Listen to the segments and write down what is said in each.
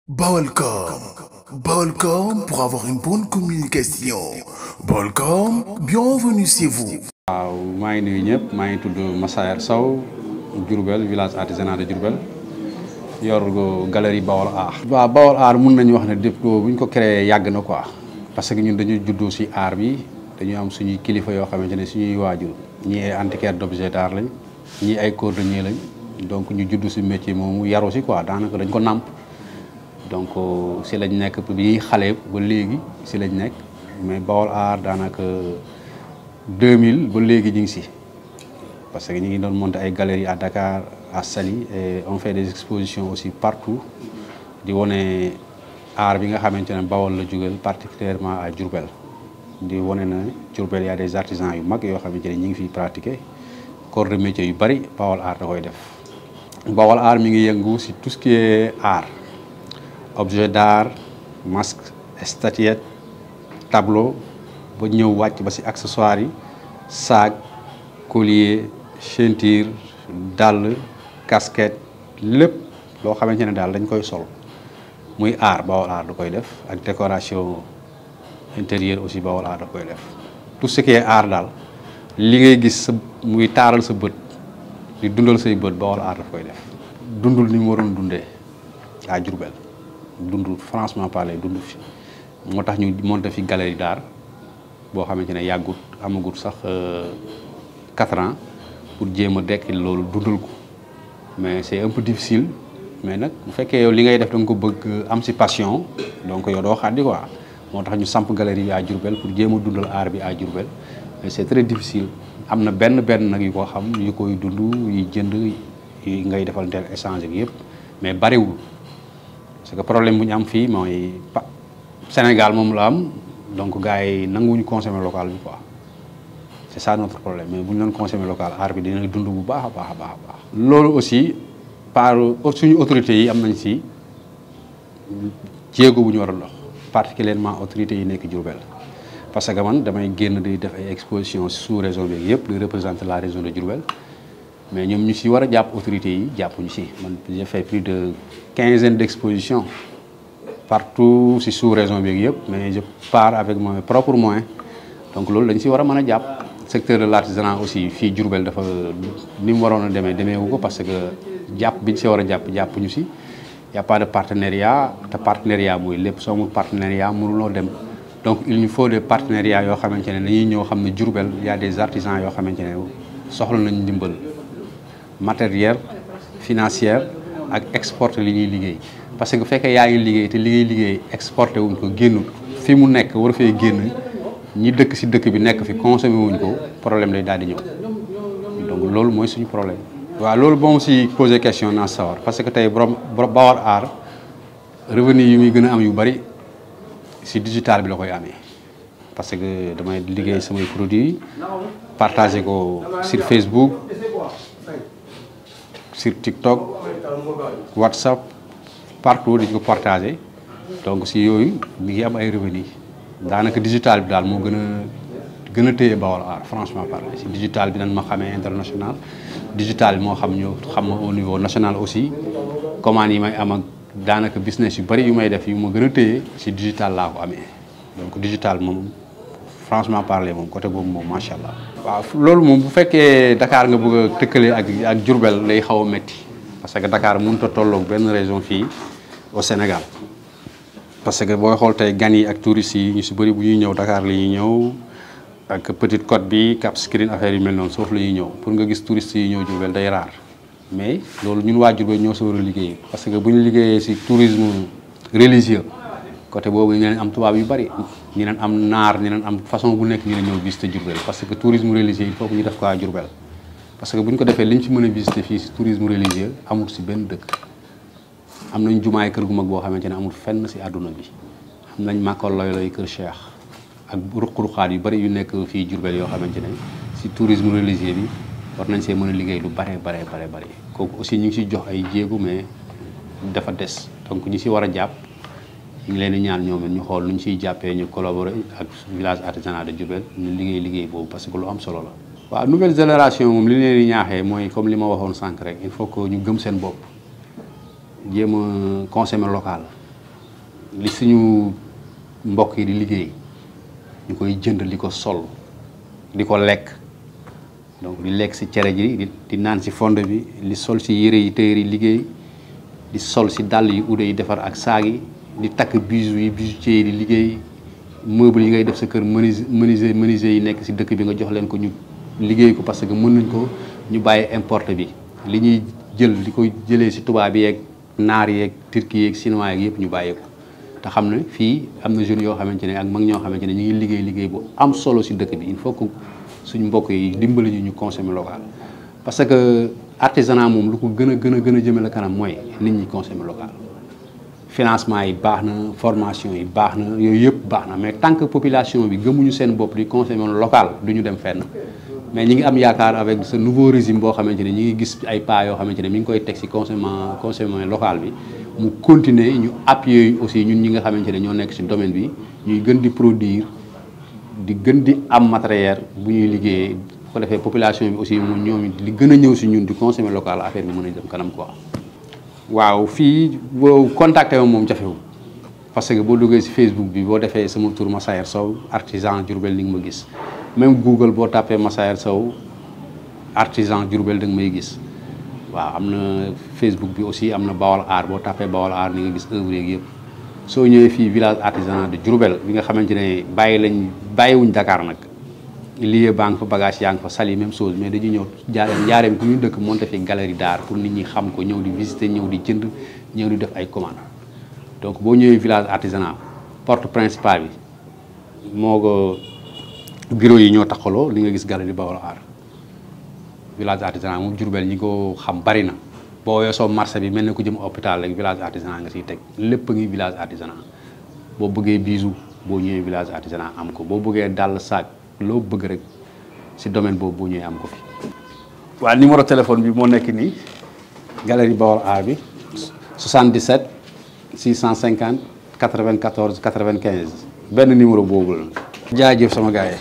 Balcom. Balcom pour avoir une bonne communication. Balcom, bienvenue chez vous. waaw maa ngi nuyu ñëpp maa ngi tudd Massaer Sow Diourbel village artisanal de Diourbel yor galerie Bawol Art. waaw Bawol Art mun nañu wax ne depuis bu ñu ko créé yàgg na quoi parce que ñun dañu juddoo ci art bi dañu am suñuy kilifa yoo xamante ne suñuy waajur ñii ay antiquaire d'objet d'art lañ ñii ay cordonnier lañ donc ñu juddu ci métier moomu yaru ci quoi daanaka dañ ko nàmp donc ci lañ nekk bi xale ba léegi ci lañ nekk mais Bawol Art daanaka 2000 ba léegi ñu ngi ci parce que ñu ngi doon monter ay galeries à Dakar à Saly et on fait des expositions aussi partout di wone art bi nga xamante ne Bawol la jógal particulièrement à Diourbel di wone na Diourbel y a des artisans yu mag yoo xamante ne ñu ngi fiy pratiquer corps de métier yu bari Bawol Art da koy def. Bawol Art mi ngi yëngu ci tout ce qui est art objet d'art masque statuette tableau ba ñëw wàcc ba ci accessoires yi sac collier ceinture dàll casquette lépp loo xamante ne daal dañ koy sol muy art Bawol Art da koy def ak décoration intérieure aussi Bawol Art da koy def tout ce qui est art daal li ngay gis sa muy taaral sa bët di dundal say bët Bawol Art daf koy def dundul ni mu waroon dundee à Diourbel dundul franchement parler dund fi moo tax ñu monté fi galerie d'art boo xamante ne yàggut amagut sax 4 ans pour jéem a dekk loolu dundal ko mais c'est un peu difficile mais nag bu fekkee yow li ngay def da nga ko bëgg am ci passion donc yow doo xaddi quoi moo tax ñu samp galerie bi à Diourbel pour jéem a dundal art bi à Diourbel mais c'est très difficile am na benn nag yu ko xam yu koy dund yu jënd yi ngay defal nteel échange bi yëpp mais bariwul parce que problème bu ñu am fii mooy Sénégal moom la am donc gars yi nanguwuñu consommer local bi quoi c'est ça notre problème mais bu ñu doon consommer local art bi dina dund bu baax a baax a baax a baax. loolu aussi par suñu autorités yi am nañ ci jéego bu ñu war a dox particulièrement autorités yi nekk Diourbel parce que man damay génn di def ay exposition sous région bi yëpp di représenter la région de Diourbel mais ñoom ñu ci war a jàpp autorités yi jàppuñu ci man j'ai fait plus de 15 d'expositions partout ci sous-région bi yëpp mais je pars avec mes propres moyens donc loolu dañ ci war a mën a jàpp secteur de l'artisanat aussi fii Diourbel dafa ni mu waroon a demeewu ko parce que jàpp biñ ci war a jàppuñu ci y a pas de partenariat te partenariat mooy lépp soo amul partenariat mënuloo dem donc il nous faut des partenariats yoo xamante ne dañuy ñëw xam ne Diourbel y a des artisans yoo xamante ne soxla nañ ndimbal matériel financier ak exporter li ñuy liggéey parce que bu fekkee yaa ngi liggéey te liggéey exporté wuñ ko génnul fi mu nekk war fee génn ñi dëkk ci dëkk bi nekk fi consommé wuñ ko problème lay daal di ñëw donc loolu mooy suñu problème. waaw loolu boo ma ci posé question naa sawar parce que tey borom Bawol Art revenu yi muy gën a am yu bari ci digital bi la koy amee parce que damay liggéey samay produits partager ko sur Facebook sur TikTok WhatsApp partout dañ ko partager donc ci yooyu mi ngi am ay revenus daanaka digital bi daal moo gën a téye Bawol Art franchement parler ci digital bi nan ma xamee international digital bi moo xam ñu xam ma au niveau national aussi commandes yi may am ak daanaka business yu bari yu may def yu ma gën a téye ci digital laa ko amee donc digital moom franchement parler moom côté boobu moom macha allah. waaw loolu moom bu fekkee Dakar nga bëgg a tëkkale ak Diourbel lay xaw a métti parce que Dakar mënut a tolloog benn région fii au Sénégal parce que booy xool tey gan yi ak touristes yi ñu ci bari bu ñuy ñëw Dakar la ñuy ñëw ak Petite Côte bi Cap Skirring affaire yu mel noonu foofu la ñuy ñëw pour nga gis touristes yi ñëw Diourbel day rare mais loolu ñun waa Diourbel ñoo ci war a liggéey parce que bu ñu liggéeyee ci tourisme religieux côté boobu ñu leen am tubaab yu bari ñu leen am naar ñu leen am façon bu nekk ñu leen ñëw visiter Diourbel parce que tourisme religieux il faut que ñu def ko à Diourbel parce que bu ñu ko defee li ñu ci mën a visiter fii ci tourisme religieux amul ci benn dëkk am nañ jumaay kër gu mag boo xamante ne amul fenn ci àdduna bi am nañ màkkal looy kër Cheikh ak ruq-ruqaat yu bari yu nekk fii Diourbel yoo xamante ne ci tourisme religieux bi war nañ see mën a liggéey lu bare kooku aussi ñu ngi ciy jox ay jéego mais dafa des donc ñi ci war a jàpp ñu ngi leen di ñaan ñoom ñu xool nu ñu ciy jàppee ñu collaborer ak village artisanal de Diourbel ñu liggéey boobu parce que lu am solo la. waaw nouvelle génération moom li leen di ñaaxee mooy comme li ma waxoon sànq rek il faut que ñu gëm seen bopp jéem a consommer local li suñu mbokk yi di liggéey ñu koy jënd li ko sol di ko lekk donc di lekk si cere ji di naan si fonde bi li sol si yére yi téer yi liggéey di sol si dàll yi ude yi defar ak saag yi di takk bijoux yi bijoutier yi di liggéey meuble yi ngay def sa kër menuisier yi nekk si dëkk bi nga jox leen ko ñu liggéey ko parce que mën nañ ko ñu bàyyi importe bi li ñuy jël di ko jëlee si tubaab yi yeeg naar yeeg turki yeeg chinois yeeg yëpp ñu bàyyi ko te xam ne fii am na jeunes yoo xamante ne ak mag ñoo xamante ne ñu ngi liggéey bu am solo si dëkk bi il faut que suñu mbokk yi dimbali ñu consommer local parce que artisanat moom lu ko gën a jëmale kanam mooy nit ñi consommer local financement yi baax na formation yi baax na yooyu yëpp baax na mais tant que population bi gëmuñu seen bopp di consommer local du ñu dem fenn mais ñi ngi am yaakaar avec ce nouveau régime boo xamante ne ñi ngi gis ay pas yoo xamante ne mi ngi koy teg si consommation local bi mu continuer ñu appuyer aussi ñun ñi nga xamante ne ñoo nekk si domaine bi ñuy gën di produire di gën di am matériel bu ñuy liggéeyee bu ko defee population bi aussi moom ñoom li gën a ñëw si ñun di consommer local affaire bi mën a dem kanam quoi. waaw fii boo contacté moom jafewul parce que boo duggee si Facebook bi boo defee sama tur Massaer Sow artisan Diourbel li nga ma gis même Google boo tapé Massaer Sow artisan Diourbel da nga may gis waaw am na Facebook bi aussi am na Bawol Art boo tapé Bawol Art ni nga gis œuvre yeeg yëpp soo ñëwee fii village artisanal de Diourbel bi nga xamante ne bàyyiwuñ Dakar nag lieu baa nga fa bagage yaa ngi fa Saly même chose mais dañuy ñëw njaareem ku ñu dëkk monté fi galerie d'art pour nit ñi xam ko ñëw di visiter ñëw di jënd ñëw di def ay commandes donc boo ñëwee village artisanal porte principale bi moo ko bureau yi ñoo taxaloo li nga gis galerie Bawol Art village artisanal moom Diourbel ñi ko xam bari na boo weesoo marché bi mel ne ku jëm hôpital rek village artisanal nga siy teg lépp ngi village artisanal boo bëggee bijou boo ñëwee village artisanal am ko boo bëggee dàll sac loo bëgg rek si domaine boobu boo ñëwee am ko fi. waaw numéro téléphone bi moo nekk nii galerie Bawol Art bi 77 650 94 95 benn numéro boobu la. jaajëf sama gars yi.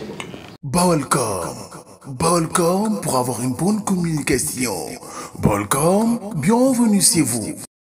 Baolcom pour avoir une bonne communication. Baolcom, bienvenue chez vous.